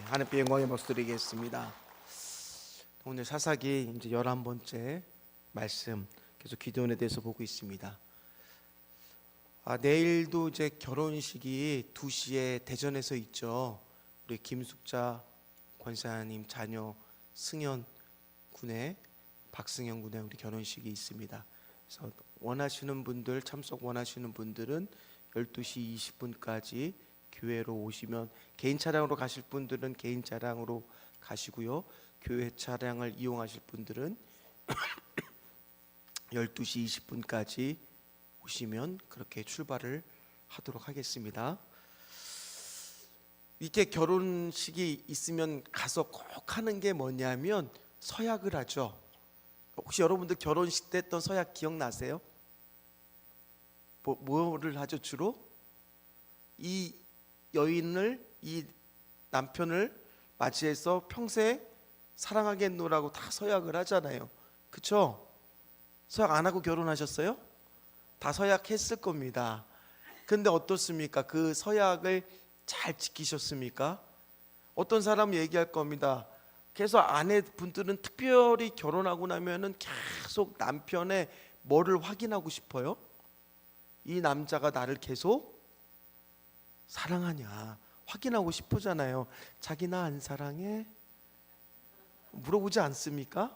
하나님께 영광의 박수 드리겠습니다. 오늘 사사기 이제 11번째 말씀 계속 기도원에 대해서 보고 있습니다. 내일도 이제 결혼식이 2시에 대전에서 있죠. 우리 김숙자 권사님 자녀 승현 군의 박승현 군의 우리 결혼식이 있습니다. 그래서 원하시는 분들, 참석 원하시는 분들은 12시 20분까지 교회로 오시면, 개인 차량으로 가실 분들은 개인 차량으로 가시고요, 교회 차량을 이용하실 분들은 12시 20분까지 오시면 그렇게 출발을 하도록 하겠습니다. 이렇게 결혼식이 있으면 가서 꼭 하는 게 뭐냐면 서약을 하죠. 혹시 여러분들 결혼식 때 했던 서약 기억나세요? 뭐를 하죠? 주로 이 여인을, 이 남편을 맞이해서 평생 사랑하겠노라고 다 서약을 하잖아요. 그쵸? 서약 안 하고 결혼하셨어요? 다 서약했을 겁니다. 근데 어떻습니까? 그 서약을 잘 지키셨습니까? 어떤 사람은 얘기할 겁니다. 그래서 아내분들은 특별히 결혼하고 나면은 계속 남편의 뭐를 확인하고 싶어요? 이 남자가 나를 계속 사랑하냐 확인하고 싶으잖아요. 자기 나 안 사랑해? 물어보지 않습니까?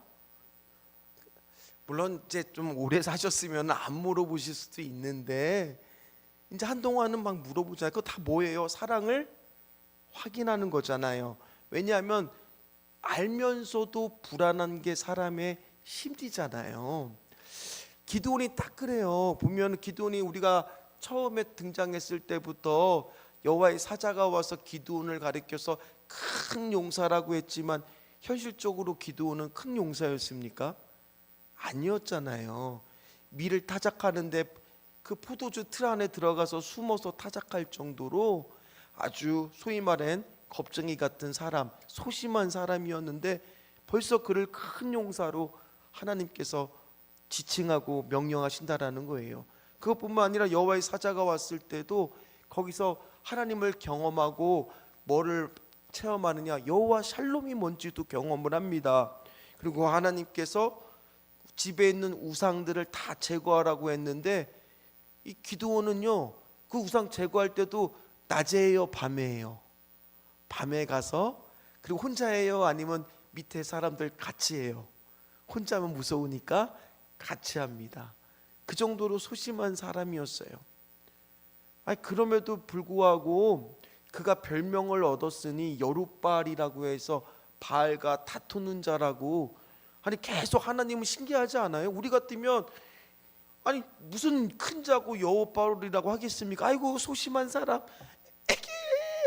물론 이제 좀 오래 사셨으면 안 물어보실 수도 있는데, 이제 한동안은 막 물어보잖아요. 그거 다 뭐예요? 사랑을 확인하는 거잖아요. 왜냐하면 알면서도 불안한 게 사람의 심리잖아요. 기드온이 딱 그래요. 보면 기드온이 우리가 처음에 등장했을 때부터 여호와의 사자가 와서 기드온을 가리켜서 큰 용사라고 했지만, 현실적으로 기드온은 큰 용사였습니까? 아니었잖아요. 밀을 타작하는데 그 포도주 틀 안에 들어가서 숨어서 타작할 정도로 아주 소위 말한 겁쟁이 같은 사람, 소심한 사람이었는데 벌써 그를 큰 용사로 하나님께서 지칭하고 명령하신다라는 거예요. 그것뿐만 아니라 여호와의 사자가 왔을 때도 거기서 하나님을 경험하고 뭐를 체험하느냐, 여호와 샬롬이 뭔지도 경험을 합니다. 그리고 하나님께서 집에 있는 우상들을 다 제거하라고 했는데, 이 기드온은요, 그 우상 제거할 때도 낮에예요, 밤에예요? 밤에 가서, 그리고 혼자예요, 아니면 밑에 사람들 같이 해요? 혼자면 무서우니까 같이 합니다. 그 정도로 소심한 사람이었어요. 그럼에도 불구하고 그가 별명을 얻었으니 여룻바알이라고 해서 바알과 다투는 자라고. 계속 하나님은 신기하지 않아요? 우리 같으면 무슨 큰 자고 여룻바알이라고 하겠습니까? 아이고 소심한 사람, 에게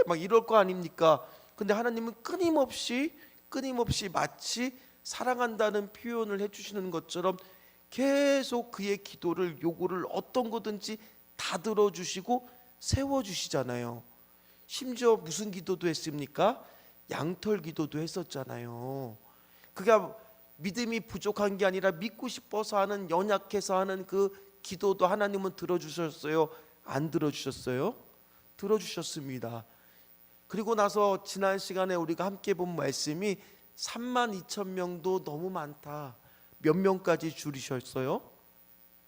막 이럴 거 아닙니까? 근데 하나님은 끊임없이 마치 사랑한다는 표현을 해주시는 것처럼 계속 그의 기도를, 요구를 어떤 거든지 다 들어주시고 세워주시잖아요. 심지어 무슨 기도도 했습니까? 양털 기도도 했었잖아요. 그가 믿음이 부족한 게 아니라 믿고 싶어서 하는, 연약해서 하는 그 기도도 하나님은 들어주셨어요? 안 들어주셨어요? 들어주셨습니다. 그리고 나서 지난 시간에 우리가 함께 본 말씀이 32,000명도 너무 많다. 몇 명까지 줄이셨어요?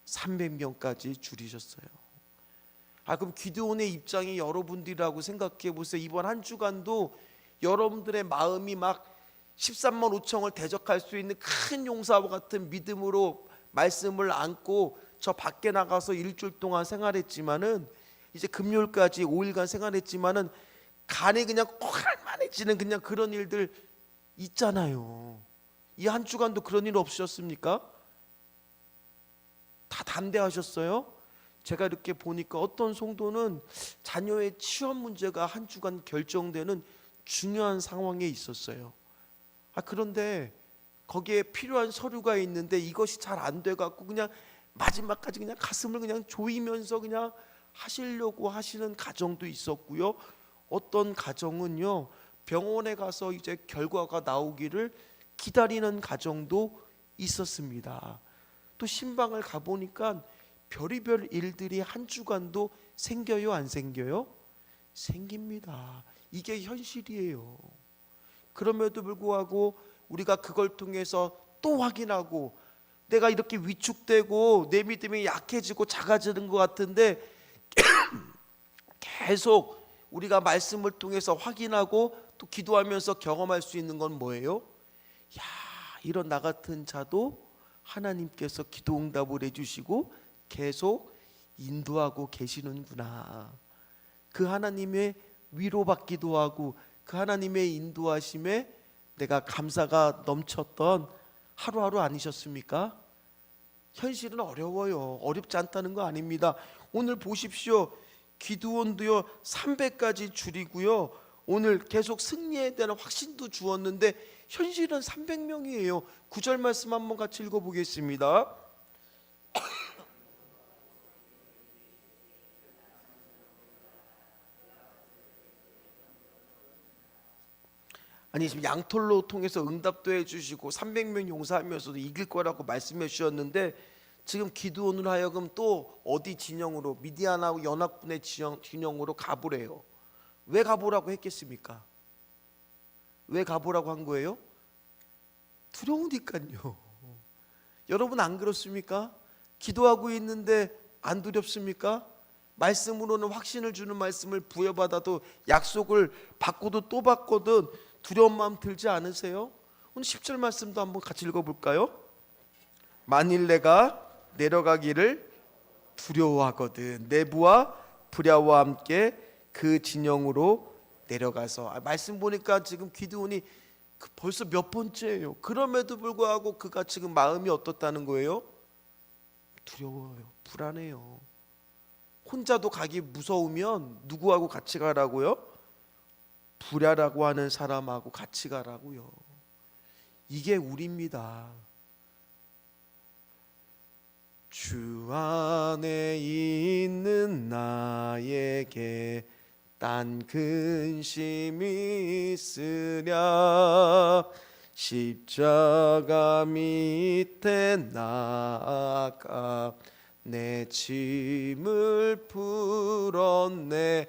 300명까지 줄이셨어요. 그럼 기드온의 입장이 여러분들이라고 생각해 보세요. 이번 한 주간도 여러분들의 마음이 막 13만 5천을 대적할 수 있는 큰 용사와 같은 믿음으로 말씀을 안고 저 밖에 나가서 일주일 동안 생활했지만은, 이제 금요일까지 5일간 생활했지만은 간이 그냥 꼴만해지는 그냥 그런 일들 있잖아요. 이 한 주간도 그런 일 없으셨습니까? 다 담대하셨어요? 제가 이렇게 보니까 어떤 성도는 자녀의 취업 문제가 한 주간 결정되는 중요한 상황에 있었어요. 그런데 거기에 필요한 서류가 있는데 이것이 잘 안 돼갖고 그냥 마지막까지 그냥 가슴을 그냥 조이면서 그냥 하시려고 하시는 가정도 있었고요. 어떤 가정은요, 병원에 가서 이제 결과가 나오기를 기다리는 가정도 있었습니다. 또 신방을 가보니까 별의별 일들이 한 주간도 생겨요, 안 생겨요? 생깁니다. 이게 현실이에요. 그럼에도 불구하고 우리가 그걸 통해서 또 확인하고, 내가 이렇게 위축되고 내 믿음이 약해지고 작아지는 것 같은데 계속 우리가 말씀을 통해서 확인하고 또 기도하면서 경험할 수 있는 건 뭐예요? 야, 이런 나 같은 자도 하나님께서 기도 응답을 해주시고 계속 인도하고 계시는구나. 그 하나님의 위로받기도 하고 그 하나님의 인도하심에 내가 감사가 넘쳤던 하루하루 아니셨습니까? 현실은 어려워요. 어렵지 않다는 거 아닙니다. 오늘 보십시오. 기드온도요 300까지 줄이고요, 오늘 계속 승리에 대한 확신도 주었는데 현실은 300명이에요. 9절 말씀 한번 같이 읽어보겠습니다. 아니, 지금 양털로 통해서 응답도 해주시고 300명 용사하면서도 이길 거라고 말씀해 주셨는데 지금 기드온으로 하여금 또 어디 진영으로, 미디안하고 연합군의 진영으로 가보래요. 왜 가보라고 했겠습니까? 왜 가보라고 한 거예요? 두려우니까요. 여러분 안 그렇습니까? 기도하고 있는데 안 두렵습니까? 말씀으로는 확신을 주는 말씀을 부여받아도 약속을 받고도 또 받거든 두려운 마음 들지 않으세요? 오늘 10절 말씀도 한번 같이 읽어볼까요? 만일 내가 내려가기를 두려워하거든 내부와 불야와 함께 그 진영으로 내려가서. 말씀 보니까 지금 기드온이 벌써 몇 번째예요. 그럼에도 불구하고 그가 지금 마음이 어떻다는 거예요? 두려워요. 불안해요. 혼자도 가기 무서우면 누구하고 같이 가라고요? 불야라고 하는 사람하고 같이 가라고요. 이게 우리입니다. 주 안에 있는 나에게 딴 근심이 있으랴 십자가 밑에 나아가 내 짐을 풀었네.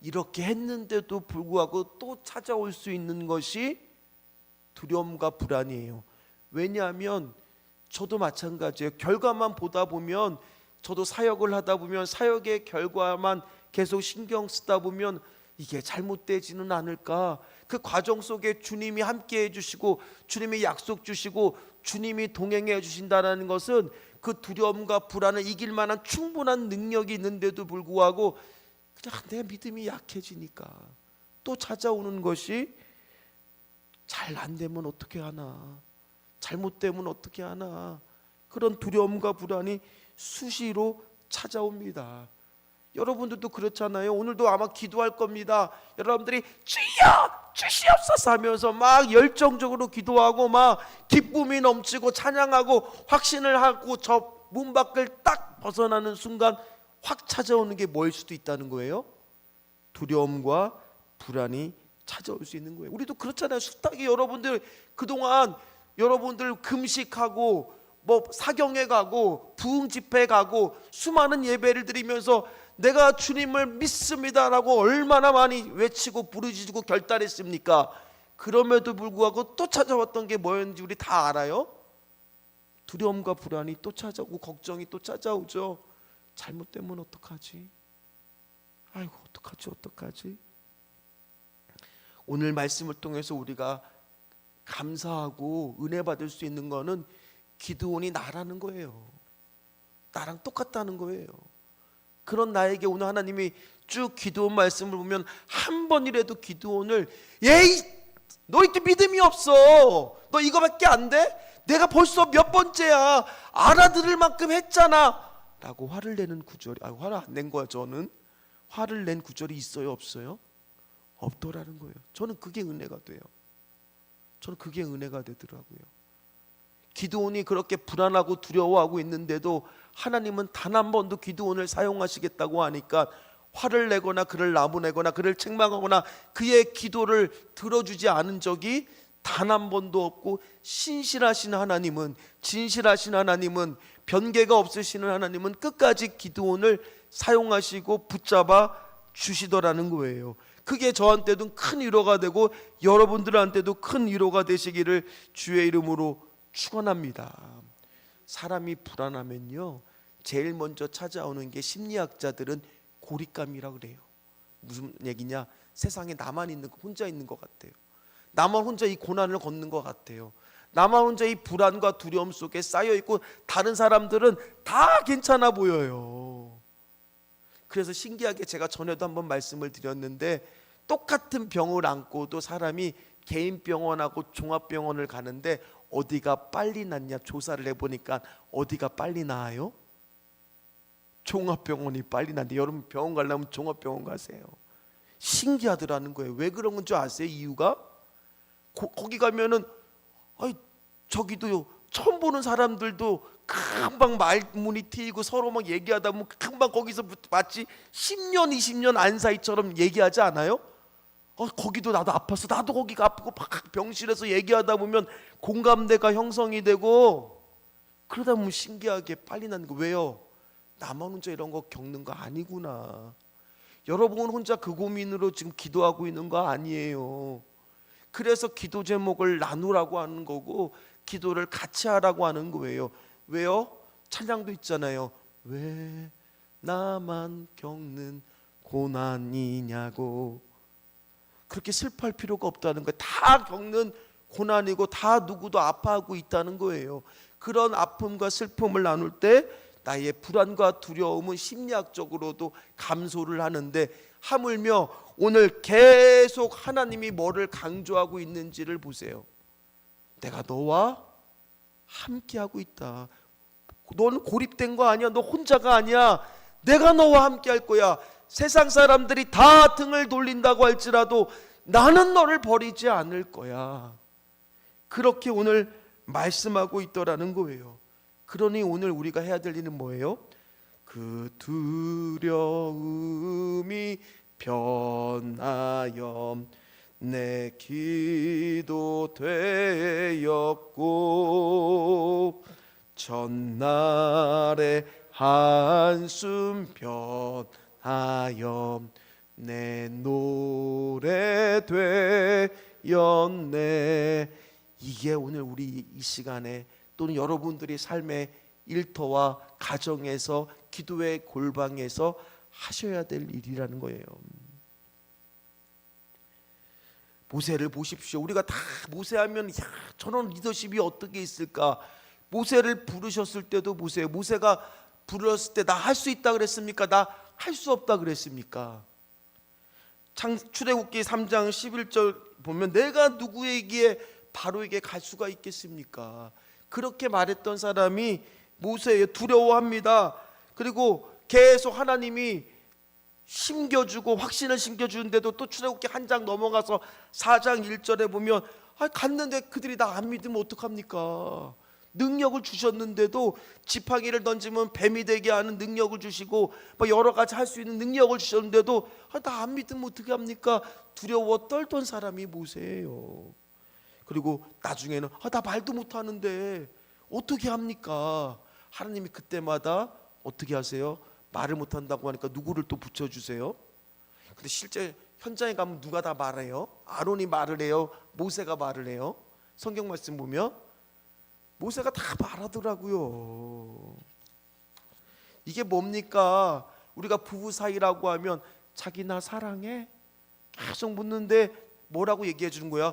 이렇게 했는데도 불구하고 또 찾아올 수 있는 것이 두려움과 불안이에요. 왜냐하면 저도 마찬가지예요. 결과만 보다 보면, 저도 사역을 하다 보면 사역의 결과만 계속 신경 쓰다 보면 이게 잘못되지는 않을까. 그 과정 속에 주님이 함께 해주시고 주님이 약속 주시고 주님이 동행해 주신다는 것은 그 두려움과 불안을 이길 만한 충분한 능력이 있는데도 불구하고 그냥 내 믿음이 약해지니까 또 찾아오는 것이 잘 안 되면 어떻게 하나, 잘못되면 어떻게 하나, 그런 두려움과 불안이 수시로 찾아옵니다. 여러분들도 그렇잖아요. 오늘도 아마 기도할 겁니다. 여러분들이 주여 주시옵소서 하면서 막 열정적으로 기도하고 막 기쁨이 넘치고 찬양하고 확신을 하고 저 문 밖을 딱 벗어나는 순간 확 찾아오는 게 뭐일 수도 있다는 거예요? 두려움과 불안이 찾아올 수 있는 거예요. 우리도 그렇잖아요. 숱하게 여러분들 그동안 여러분들 금식하고 뭐 사경에 가고 부흥 집회 가고 수많은 예배를 드리면서 내가 주님을 믿습니다라고 얼마나 많이 외치고 부르짖고 결단했습니까? 그럼에도 불구하고 또 찾아왔던 게 뭐였는지 우리 다 알아요? 두려움과 불안이 또 찾아오고 걱정이 또 찾아오죠. 잘못되면 어떡하지? 아이고 어떡하지? 오늘 말씀을 통해서 우리가 감사하고 은혜 받을 수 있는 거는 기드온이 나라는 거예요. 나랑 똑같다는 거예요. 그런 나에게 오늘 하나님이 쭉 기드온 말씀을 보면 한 번이라도 기드온을 에이 너 이때 믿음이 없어, 너 이거밖에 안 돼? 내가 벌써 몇 번째야, 알아들을 만큼 했잖아 라고 화를 내는 구절이, 화를 안 낸 거야. 저는 화를 낸 구절이 있어요 없어요? 없더라는 거예요. 저는 그게 은혜가 돼요. 저는 그게 은혜가 되더라고요. 기드온이 그렇게 불안하고 두려워하고 있는데도 하나님은 단 한 번도 기드온을 사용하시겠다고 하니까 화를 내거나 그를 나무내거나 그를 책망하거나 그의 기도를 들어주지 않은 적이 단 한 번도 없고, 신실하신 하나님은, 진실하신 하나님은, 변개가 없으시는 하나님은 끝까지 기드온을 사용하시고 붙잡아 주시더라는 거예요. 그게 저한테도 큰 위로가 되고 여러분들한테도 큰 위로가 되시기를 주의 이름으로 축원합니다. 사람이 불안하면요, 제일 먼저 찾아오는 게 심리학자들은 고립감이라고 그래요. 무슨 얘기냐? 세상에 나만 있는, 혼자 있는 것 같아요. 나만 혼자 이 고난을 걷는 것 같아요. 나만 혼자 이 불안과 두려움 속에 쌓여 있고 다른 사람들은 다 괜찮아 보여요. 그래서 신기하게 제가 전에도 한번 말씀을 드렸는데, 똑같은 병을 안고도 사람이 개인 병원하고 종합병원을 가는데 어디가 빨리 낫냐 조사를 해보니까 어디가 빨리 나아요? 종합병원이 빨리 낫는데, 여러분 병원 가려면 종합병원 가세요. 신기하더라는 거예요. 왜 그런 건 줄 아세요? 이유가? 거기 가면은 저기도 처음 보는 사람들도 금방 말문이 트이고 서로 막 얘기하다 보면 금방 거기서 마치 10년 20년 안 사이처럼 얘기하지 않아요? 거기도 나도 아팠어, 나도 거기가 아프고 막 병실에서 얘기하다 보면 공감대가 형성이 되고, 그러다 보면 신기하게 빨리 나는 거. 왜요? 나만 혼자 이런 거 겪는 거 아니구나. 여러분은 혼자 그 고민으로 지금 기도하고 있는 거 아니에요. 그래서 기도 제목을 나누라고 하는 거고 기도를 같이 하라고 하는 거예요. 왜요? 찬양도 있잖아요. 왜 나만 겪는 고난이냐고. 그렇게 슬퍼할 필요가 없다는 거예요. 다 겪는 고난이고 다 누구도 아파하고 있다는 거예요. 그런 아픔과 슬픔을 나눌 때 나의 불안과 두려움은 심리학적으로도 감소를 하는데, 하물며 오늘 계속 하나님이 뭐를 강조하고 있는지를 보세요. 내가 너와 함께하고 있다. 너는 고립된 거 아니야. 너 혼자가 아니야. 내가 너와 함께 할 거야. 세상 사람들이 다 등을 돌린다고 할지라도 나는 너를 버리지 않을 거야. 그렇게 오늘 말씀하고 있더라는 거예요. 그러니 오늘 우리가 해야 될 일은 뭐예요? 그 두려움이 변하여 내 기도 되었고, 전날의 한숨 변하여 내 노래 되었네. 이게 오늘 우리 이 시간에 또는 여러분들이 삶의 일터와 가정에서 기도의 골방에서 하셔야 될 일이라는 거예요. 모세를 보십시오. 우리가 다 모세하면 저런 리더십이 어떻게 있을까? 모세를 부르셨을 때도 보세요. 모세가 부르셨을 때 나 할 수 있다 그랬습니까? 나 할 수 없다 그랬습니까? 출애굽기 3장 11절 보면 내가 누구에게 바로에게 갈 수가 있겠습니까? 그렇게 말했던 사람이 모세예요. 두려워합니다. 그리고 계속 하나님이 심겨주고 확신을 심겨주는데도 또 출애굽기 한 장 넘어가서 4장 1절에 보면 갔는데 그들이 나 안 믿으면 어떡합니까? 능력을 주셨는데도 지팡이를 던지면 뱀이 되게 하는 능력을 주시고 여러 가지 할 수 있는 능력을 주셨는데도 나 안 믿으면 어떻게 합니까? 두려워 떨던 사람이 모세예요. 그리고 나중에는 나 말도 못하는데 어떻게 합니까? 하나님이 그때마다 어떻게 하세요? 말을 못한다고 하니까 누구를 또 붙여주세요? 근데 실제 현장에 가면 누가 다 말해요? 아론이 말을 해요? 모세가 말을 해요? 성경 말씀 보면 모세가 다 말하더라고요. 이게 뭡니까? 우리가 부부 사이라고 하면 자기 나 사랑해? 계속 묻는데 뭐라고 얘기해 주는 거야?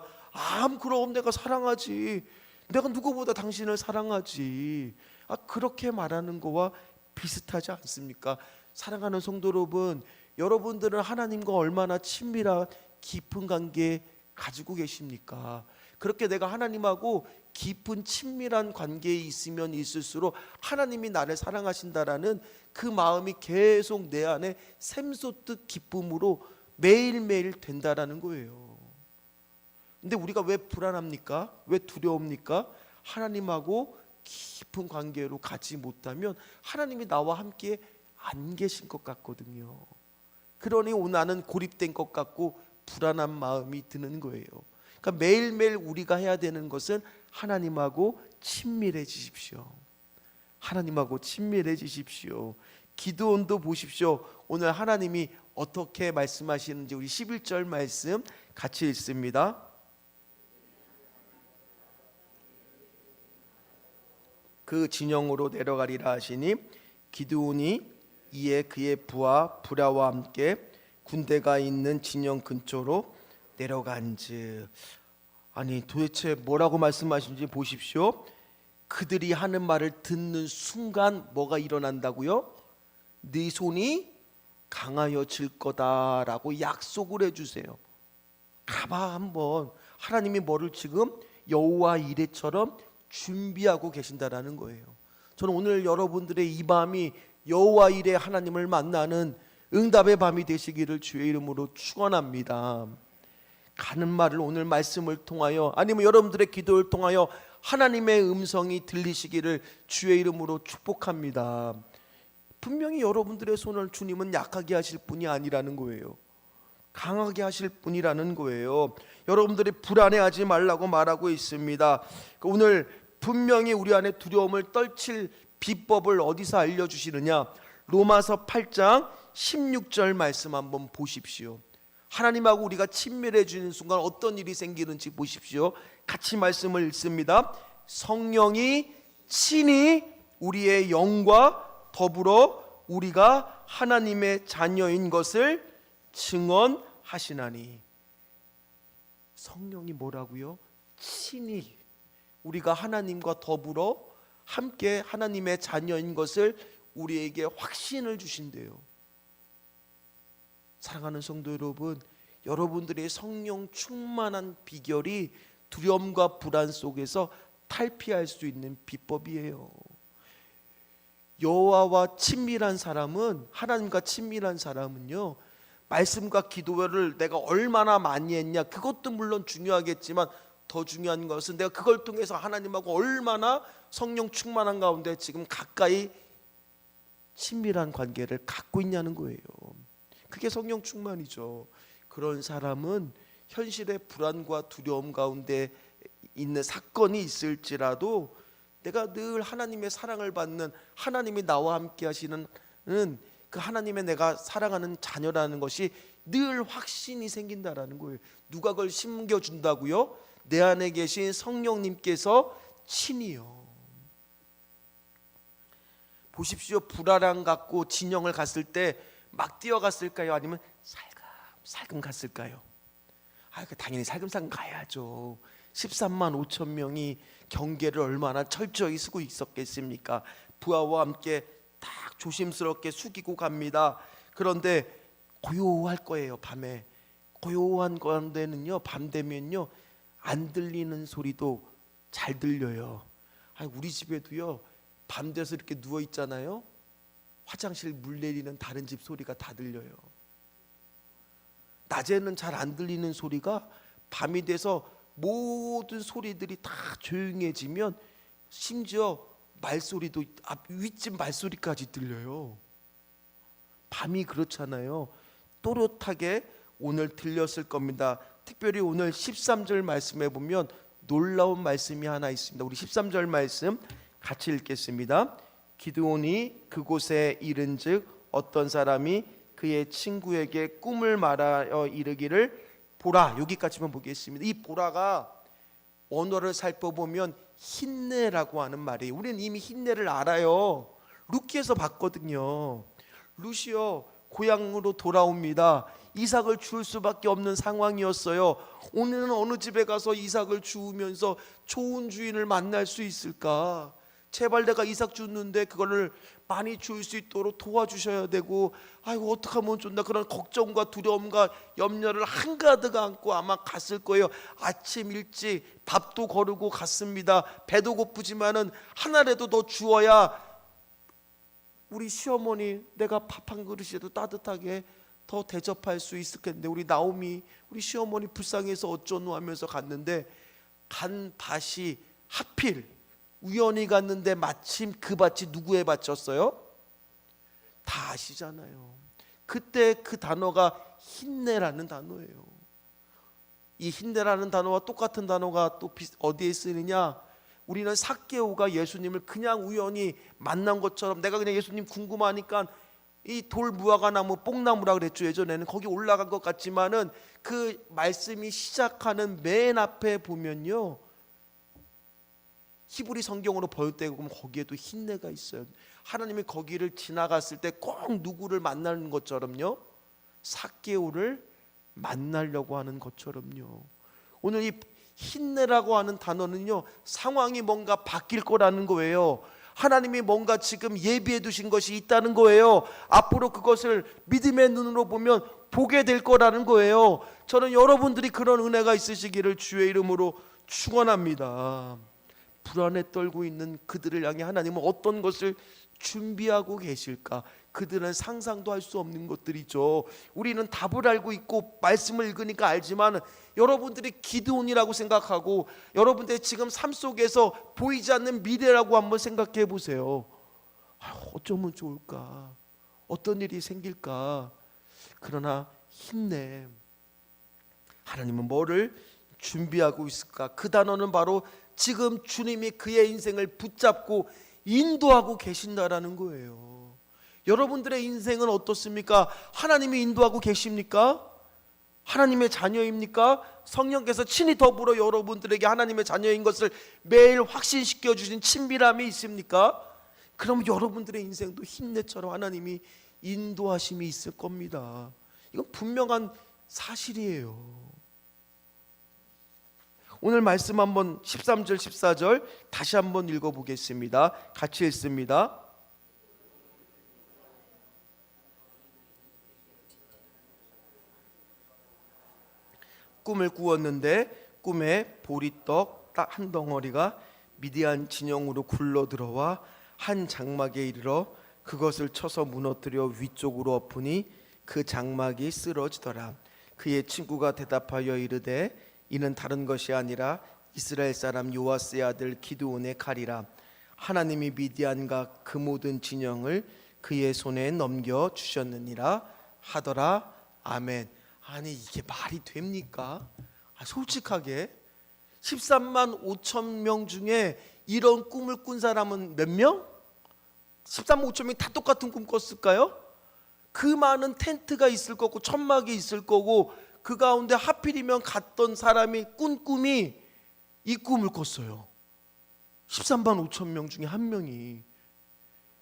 그럼 내가 사랑하지. 내가 누구보다 당신을 사랑하지. 그렇게 말하는 거와 비슷하지 않습니까? 사랑하는 성도 여러분, 여러분들은 하나님과 얼마나 친밀한 깊은 관계 가지고 계십니까? 그렇게 내가 하나님하고 깊은 친밀한 관계에 있으면 있을수록 하나님이 나를 사랑하신다라는 그 마음이 계속 내 안에 샘솟듯 기쁨으로 매일매일 된다라는 거예요. 근데 우리가 왜 불안합니까? 왜 두려웁니까? 하나님하고 깊은 관계로 가지 못하면 하나님이 나와 함께 안 계신 것 같거든요. 그러니 나는 고립된 것 같고 불안한 마음이 드는 거예요. 그러니까 매일매일 우리가 해야 되는 것은 하나님하고 친밀해지십시오. 하나님하고 친밀해지십시오. 기드온도 보십시오. 오늘 하나님이 어떻게 말씀하시는지 우리 11절 말씀 같이 읽습니다. 그 진영으로 내려가리라 하시니 기드온이 이에 그의 부하 부랴와 함께 군대가 있는 진영 근처로 내려간즉. 아니 도대체 뭐라고 말씀하시는지 보십시오. 그들이 하는 말을 듣는 순간 뭐가 일어난다고요? 네 손이 강하여질 거다라고 약속을 해주세요. 가봐 한번. 하나님이 뭐를 지금 여호와 이레처럼 준비하고 계신다라는 거예요. 저는 오늘 여러분들의 이 밤이 여호와 이레 하나님을 만나는 응답의 밤이 되시기를 주의 이름으로 축원합니다. 가는 말을 오늘 말씀을 통하여 아니면 여러분들의 기도를 통하여 하나님의 음성이 들리시기를 주의 이름으로 축복합니다. 분명히 여러분들의 손을 주님은 약하게 하실 분이 아니라는 거예요. 강하게 하실 분이라는 거예요. 여러분들이 불안해하지 말라고 말하고 있습니다. 오늘 분명히 우리 안에 두려움을 떨칠 비법을 어디서 알려주시느냐? 로마서 8장 16절 말씀 한번 보십시오. 하나님하고 우리가 친밀해지는 순간 어떤 일이 생기는지 보십시오. 같이 말씀을 읽습니다. 성령이 친히 우리의 영과 더불어 우리가 하나님의 자녀인 것을 증언하시나니. 성령이 뭐라고요? 친히 우리가 하나님과 더불어 함께 하나님의 자녀인 것을 우리에게 확신을 주신대요. 사랑하는 성도 여러분, 여러분들의 성령 충만한 비결이 두려움과 불안 속에서 탈피할 수 있는 비법이에요. 여호와와 친밀한 사람은, 하나님과 친밀한 사람은요, 말씀과 기도를 내가 얼마나 많이 했냐, 그것도 물론 중요하겠지만 더 중요한 것은 내가 그걸 통해서 하나님하고 얼마나 성령 충만한 가운데 지금 가까이 친밀한 관계를 갖고 있냐는 거예요. 그게 성령 충만이죠. 그런 사람은 현실의 불안과 두려움 가운데 있는 사건이 있을지라도 내가 늘 하나님의 사랑을 받는, 하나님이 나와 함께 하시는 그 하나님의 내가 사랑하는 자녀라는 것이 늘 확신이 생긴다라는 거예요. 누가 그걸 심겨준다고요? 내 안에 계신 성령님께서 친히요. 보십시오. 불안함 갖고 진영을 갔을 때 막 뛰어갔을까요? 아니면 살금 갔을까요? 당연히 살금살금 가야죠. 13만 5천 명이 경계를 얼마나 철저히 쓰고 있었겠습니까? 부하와 함께 딱 조심스럽게 숙이고 갑니다. 그런데 고요할 거예요. 밤에 고요한 가운데는요, 밤 되면요 안 들리는 소리도 잘 들려요. 우리 집에도요 밤 돼서 이렇게 누워 있잖아요. 화장실 물 내리는 다른 집 소리가 다 들려요. 낮에는 잘 안 들리는 소리가 밤이 돼서 모든 소리들이 다 조용해지면 심지어 말소리도 윗집 말소리까지 들려요. 밤이 그렇잖아요. 또렷하게 오늘 들렸을 겁니다. 특별히 오늘 13절 말씀에 보면 놀라운 말씀이 하나 있습니다. 우리 13절 말씀 같이 읽겠습니다. 기드온이 그곳에 이른즉 어떤 사람이 그의 친구에게 꿈을 말하여 이르기를 보라. 여기까지만 보겠습니다. 이 보라가 언어를 살펴보면 힘내라고 하는 말이에요. 우리는 이미 힘내를 알아요. 루키에서 봤거든요. 루시요 고향으로 돌아옵니다. 이삭을 줄 수밖에 없는 상황이었어요. 오늘은 어느 집에 가서 이삭을 주우면서 좋은 주인을 만날 수 있을까? 제발 내가 이삭 줬는데 그거를 많이 줄 수 있도록 도와주셔야 되고, 어떻게 하면 좋나, 그런 걱정과 두려움과 염려를 한가득 안고 아마 갔을 거예요. 아침 일찍 밥도 거르고 갔습니다. 배도 고프지만은 하나라도 더 주어야 우리 시어머니 내가 밥 한 그릇이라도 따뜻하게 더 대접할 수 있을 텐데, 우리 나오미 우리 시어머니 불쌍해서 어쩌노 하면서 갔는데, 간 밭이 하필 우연히 갔는데 마침 그 밭이 누구의 밭이었어요? 다 아시잖아요. 그때 그 단어가 힘내라는 단어예요. 이 힘내라는 단어와 똑같은 단어가 또 어디에 쓰느냐? 우리는 삭개오가 예수님을 그냥 우연히 만난 것처럼 내가 그냥 예수님 궁금하니까 이 돌무화과나무 뽕나무라 그랬죠. 예전에는 거기 올라간 것 같지만은 그 말씀이 시작하는 맨 앞에 보면요, 히브리 성경으로 번역되고 보면 거기에도 흰내가 있어요. 하나님이 거기를 지나갔을 때 꼭 누구를 만나는 것처럼요, 삭개오를 만나려고 하는 것처럼요. 오늘 이 흰내라고 하는 단어는요, 상황이 뭔가 바뀔 거라는 거예요. 하나님이 뭔가 지금 예비해 두신 것이 있다는 거예요. 앞으로 그것을 믿음의 눈으로 보면 보게 될 거라는 거예요. 저는 여러분들이 그런 은혜가 있으시기를 주의 이름으로 축원합니다. 불안에 떨고 있는 그들을 향해 하나님은 어떤 것을 준비하고 계실까? 그들은 상상도 할 수 없는 것들이죠. 우리는 답을 알고 있고 말씀을 읽으니까 알지만 여러분들이 기드온이라고 생각하고 여러분들의 지금 삶 속에서 보이지 않는 미래라고 한번 생각해 보세요. 어쩌면 좋을까? 어떤 일이 생길까? 그러나 힘내. 하나님은 뭐를 준비하고 있을까? 그 단어는 바로 지금 주님이 그의 인생을 붙잡고 인도하고 계신다라는 거예요. 여러분들의 인생은 어떻습니까? 하나님이 인도하고 계십니까? 하나님의 자녀입니까? 성령께서 친히 더불어 여러분들에게 하나님의 자녀인 것을 매일 확신시켜 주신 친밀함이 있습니까? 그럼 여러분들의 인생도 힘내처럼 하나님이 인도하심이 있을 겁니다. 이건 분명한 사실이에요. 오늘 말씀 한번 13절 14절 다시 한번 읽어보겠습니다. 같이 읽습니다. 꿈을 꾸었는데 꿈에 보리떡 딱 한 덩어리가 미디안 진영으로 굴러 들어와 한 장막에 이르러 그것을 쳐서 무너뜨려 위쪽으로 엎으니 그 장막이 쓰러지더라. 그의 친구가 대답하여 이르되 이는 다른 것이 아니라 이스라엘 사람 요아스의 아들 기드온의 칼이라. 하나님이 미디안과 그 모든 진영을 그의 손에 넘겨 주셨느니라 하더라. 아멘. 아니 이게 말이 됩니까? 솔직하게 13만 5천 명 중에 이런 꿈을 꾼 사람은 몇 명? 13만 5천 명이 다 똑같은 꿈 꿨을까요? 그 많은 텐트가 있을 거고 천막이 있을 거고 그 가운데 하필이면 갔던 사람이 꾼 꿈이 이 꿈을 꿨어요. 13만 5천 명 중에 한 명이.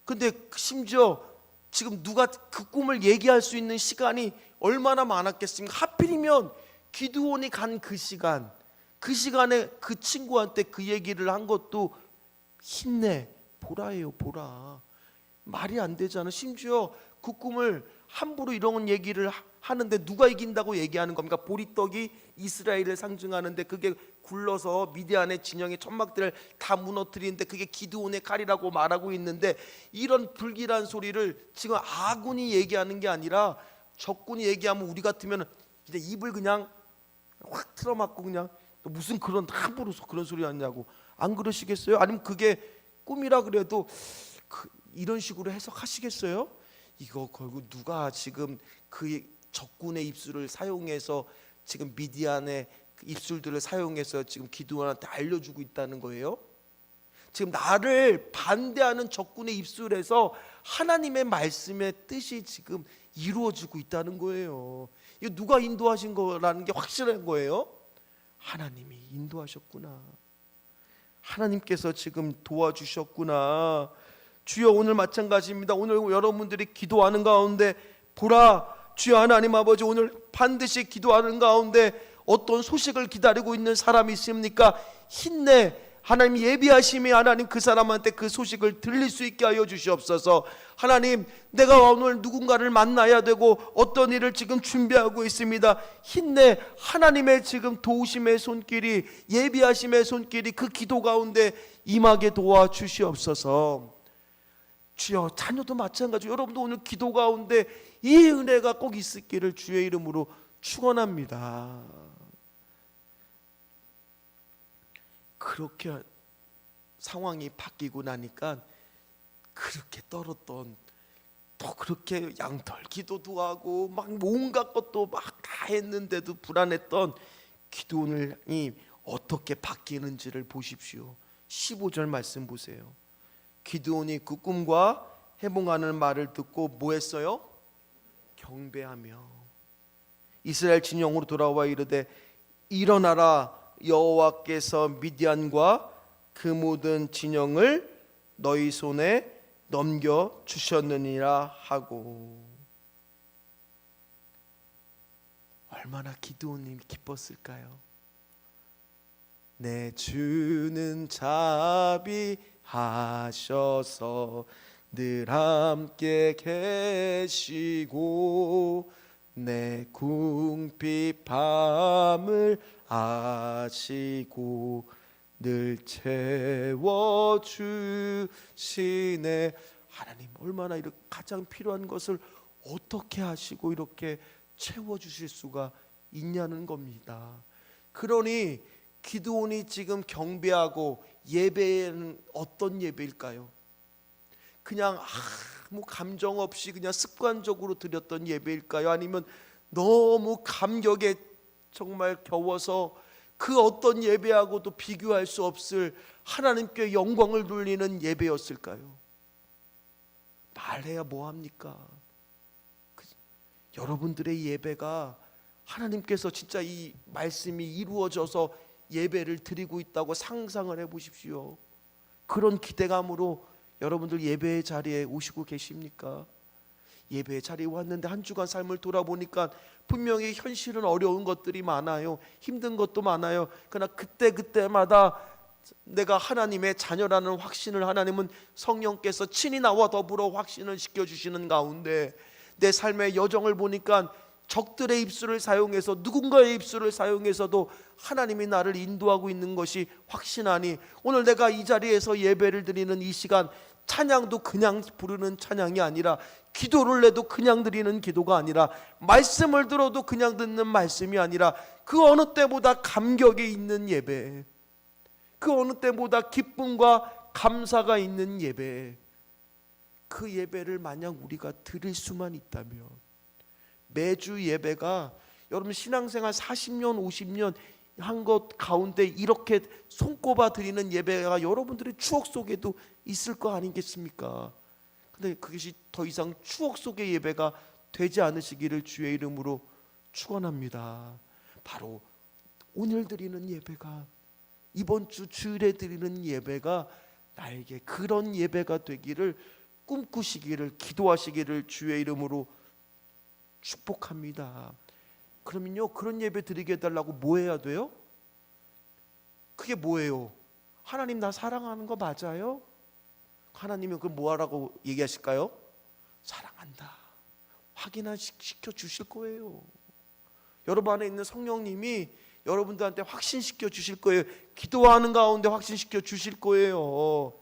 근데 심지어 지금 누가 그 꿈을 얘기할 수 있는 시간이 얼마나 많았겠습니까? 하필이면 기드온이 간 그 시간에 그 친구한테 그 얘기를 한 것도 힘내 보라예요. 보라. 말이 안 되잖아. 심지어 그 꿈을 함부로 이런 얘기를 하는데 누가 이긴다고 얘기하는 겁니까? 보리떡이 이스라엘을 상징하는데 그게 굴러서 미디안의 진영의 천막들을 다 무너뜨리는데 그게 기드온의 칼이라고 말하고 있는데 이런 불길한 소리를 지금 아군이 얘기하는 게 아니라 적군이 얘기하면 우리 같으면 이제 입을 그냥 확 틀어막고 그냥 무슨 그런 함부로 그런 소리 하냐고 안 그러시겠어요? 아니면 그게 꿈이라 그래도 이런 식으로 해석하시겠어요? 이거 결국 누가 지금 그 적군의 입술을 사용해서 지금 미디안의 입술들을 사용해서 지금 기드온한테 알려주고 있다는 거예요? 지금 나를 반대하는 적군의 입술에서 하나님의 말씀의 뜻이 지금 이루어지고 있다는 거예요. 이거 누가 인도하신 거라는 게 확실한 거예요. 하나님이 인도하셨구나. 하나님께서 지금 도와주셨구나. 주여 오늘 마찬가지입니다. 오늘 여러분들이 기도하는 가운데 보라 주여 하나님 아버지 오늘 반드시 기도하는 가운데 어떤 소식을 기다리고 있는 사람이 있습니까? 힘내 하나님 예비하심이 하나님 그 사람한테 그 소식을 들릴 수 있게 하여 주시옵소서. 하나님 내가 오늘 누군가를 만나야 되고 어떤 일을 지금 준비하고 있습니다. 힘내 하나님의 지금 도우심의 손길이 예비하심의 손길이 그 기도 가운데 임하게 도와주시옵소서. 주여 자녀도 마찬가지로 여러분도 오늘 기도 가운데 이 은혜가 꼭 있기를 주의 이름으로 축원합니다. 그렇게 상황이 바뀌고 나니까 그렇게 떨었던 또 그렇게 양털 기도도 하고 막 온갖 것도 막 다 했는데도 불안했던 기드온이 어떻게 바뀌는지를 보십시오. 15절 말씀 보세요. 기드온이 그 꿈과 해봉하는 말을 듣고 뭐 했어요? 경배하며 이스라엘 진영으로 돌아와 이르되 일어나라, 여호와께서 미디안과 그 모든 진영을 너희 손에 넘겨 주셨느니라 하고. 얼마나 기드온님이 기뻤을까요? 내 주는 자비하셔서 늘 함께 계시고 내 궁핍함을 아시고 늘 채워주시네. 하나님 얼마나 이렇게 가장 필요한 것을 어떻게 하시고 이렇게 채워주실 수가 있냐는 겁니다. 그러니 기드온이 지금 경배하고 예배는 어떤 예배일까요? 그냥 아무 감정 없이 그냥 습관적으로 드렸던 예배일까요? 아니면 너무 감격에 정말 겨워서 그 어떤 예배하고도 비교할 수 없을 하나님께 영광을 돌리는 예배였을까요? 말해야 뭐합니까? 여러분들의 예배가 하나님께서 진짜 이 말씀이 이루어져서 예배를 드리고 있다고 상상을 해보십시오. 그런 기대감으로 여러분들 예배의 자리에 오시고 계십니까? 예배의 자리에 왔는데 한 주간 삶을 돌아보니까 분명히 현실은 어려운 것들이 많아요. 힘든 것도 많아요. 그러나 그때마다 내가 하나님의 자녀라는 확신을 하나님은 성령께서 친히 나와 더불어 확신을 시켜주시는 가운데 내 삶의 여정을 보니까 적들의 입술을 사용해서 누군가의 입술을 사용해서도 하나님이 나를 인도하고 있는 것이 확신하니 오늘 내가 이 자리에서 예배를 드리는 이 시간 찬양도 그냥 부르는 찬양이 아니라 기도를 해도 그냥 드리는 기도가 아니라 말씀을 들어도 그냥 듣는 말씀이 아니라 그 어느 때보다 감격이 있는 예배, 그 어느 때보다 기쁨과 감사가 있는 예배, 그 예배를 만약 우리가 드릴 수만 있다면 매주 예배가 여러분 신앙생활 40년 50년 한 것 가운데 이렇게 손꼽아 드리는 예배가 여러분들의 추억 속에도 있을 거 아니겠습니까? 근데 그것이 더 이상 추억 속의 예배가 되지 않으시기를 주의 이름으로 축원합니다. 바로 오늘 드리는 예배가, 이번 주 주일에 드리는 예배가 나에게 그런 예배가 되기를 꿈꾸시기를, 기도하시기를 주의 이름으로 축복합니다. 그러면요, 그런 예배 드리게 해달라고 뭐 해야 돼요? 그게 뭐예요? 하나님 나 사랑하는 거 맞아요? 하나님이 그걸 뭐하라고 얘기하실까요? 사랑한다. 확인시켜 주실 거예요. 여러분 안에 있는 성령님이 여러분들한테 확신시켜 주실 거예요. 기도하는 가운데 확신시켜 주실 거예요.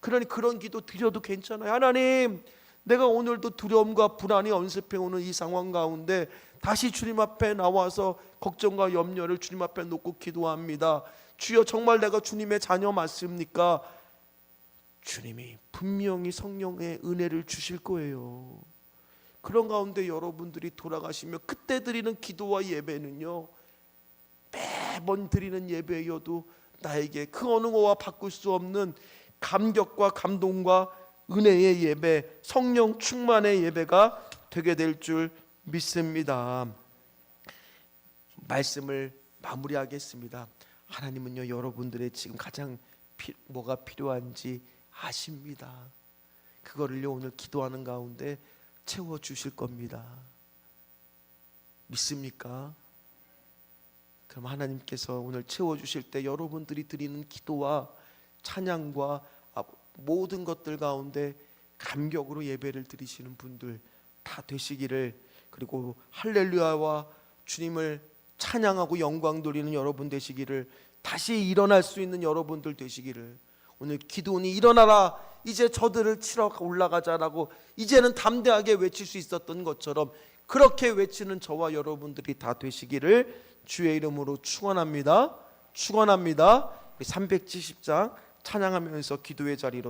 그러니 그런 기도 드려도 괜찮아요. 하나님, 내가 오늘도 두려움과 불안이 언습해오는 이 상황 가운데 다시 주님 앞에 나와서 걱정과 염려를 주님 앞에 놓고 기도합니다. 주여, 정말 내가 주님의 자녀 맞습니까? 주님이 분명히 성령의 은혜를 주실 거예요. 그런 가운데 여러분들이 돌아가시며 그때 드리는 기도와 예배는요, 매번 드리는 예배여도 나에게 그 어느 거와 바꿀 수 없는 감격과 감동과 은혜의 예배, 성령 충만의 예배가 되게 될 줄 믿습니다. 말씀을 마무리하겠습니다. 하나님은요, 여러분들의 지금 가장 뭐가 필요한지 아십니다. 그거를요, 오늘 기도하는 가운데 채워주실 겁니다. 믿습니까? 그럼 하나님께서 오늘 채워주실 때 여러분들이 드리는 기도와 찬양과 모든 것들 가운데 감격으로 예배를 드리시는 분들 다 되시기를, 그리고 할렐루야와 주님을 찬양하고 영광 돌리는 여러분 되시기를, 다시 일어날 수 있는 여러분들 되시기를, 오늘 기도원이 일어나라 이제 저들을 치러 올라가자라고 이제는 담대하게 외칠 수 있었던 것처럼 그렇게 외치는 저와 여러분들이 다 되시기를 주의 이름으로 축원합니다. 축원합니다. 370장 찬양하면서 기도의 자리로